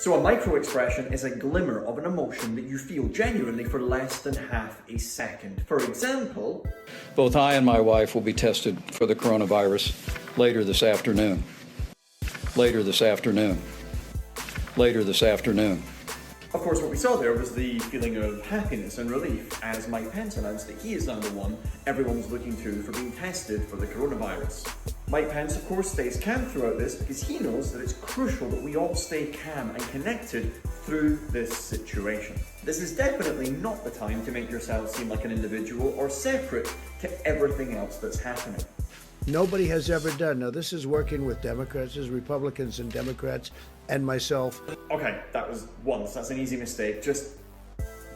So a micro-expression is a glimmer of an emotion that you feel genuinely for less than half a second. For example, both I and my wife will be tested for the coronavirus later this afternoon. Later this afternoon. Later this afternoon. Of course, what we saw there was the feeling of happiness and relief as Mike Pence announced that he is now the one everyone's looking to for being tested for the coronavirus. Mike Pence, of course, stays calm throughout this because he knows that it's crucial that we all stay calm and connected through this situation. This is definitely not the time to make yourself seem like an individual or separate to everything else that's happening. Nobody has ever done. Now, this is working with Democrats, this is Republicans and Democrats, and myself. Okay, that was once. That's an easy mistake. Just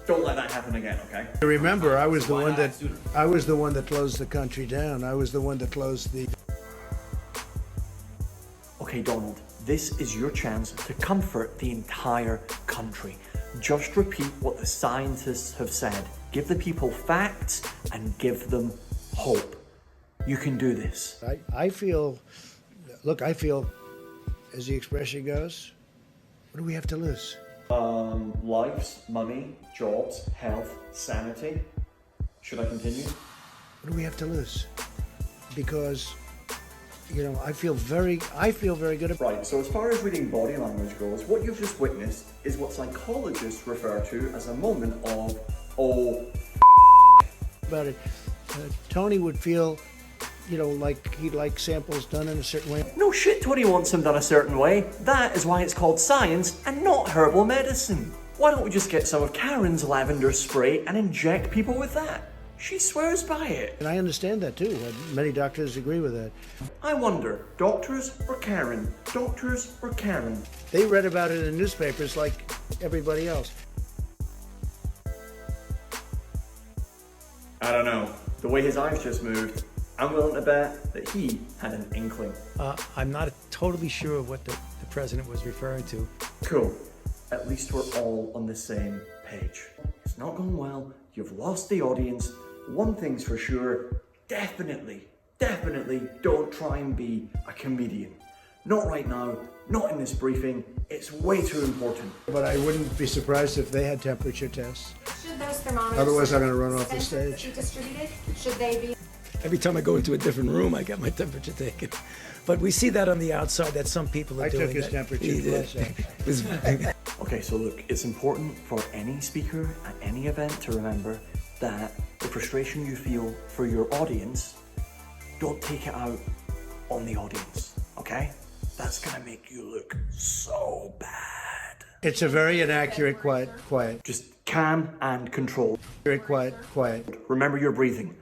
don't let that happen again, okay? Remember, I was the one that closed the country down. I was the one that closed the... Okay, Donald, this is your chance to comfort the entire country. Just repeat what the scientists have said. Give the people facts and give them hope. You can do this. I feel, as the expression goes, what do we have to lose? Lives, money, jobs, health, sanity. Should I continue? What do we have to lose? Because, you know, I feel very good about it. Right, so as far as reading body language goes, what you've just witnessed is what psychologists refer to as a moment of, About it. Tony would feel, you know, like he'd like samples done in a certain way. No shit, Tony wants them done a certain way. That is why it's called science and not herbal medicine. Why don't we just get some of Karen's lavender spray and inject people with that? She swears by it. And I understand that too. Many doctors agree with that. I wonder, doctors or Karen? Doctors or Karen? They read about it in newspapers like everybody else. I don't know. The way his eyes just moved, I'm willing to bet that he had an inkling. I'm not totally sure what the president was referring to. Cool. At least we're all on the same page. It's not going well. You've lost the audience. One thing's for sure, definitely don't try and be a comedian. Not right now, not in this briefing. It's way too important. But I wouldn't be surprised if they had temperature tests. Should those thermometers Otherwise, I'm going to run off the stage. be distributed? Should they be? Every time I go into a different room, I get my temperature taken. But we see that on the outside, that some people are I doing took his that. temperature He did. twice, actually. It was- Okay, so look, it's important for any speaker at any event to remember that the frustration you feel for your audience, don't take it out on the audience, okay? That's gonna make you look so bad. It's a very inaccurate quiet. Just calm and controlled. Very quiet. Remember your breathing.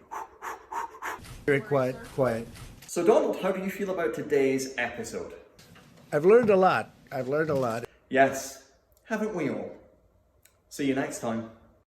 Very quiet. So Donald, how do you feel about today's episode? I've learned a lot. Yes, haven't we all? See you next time.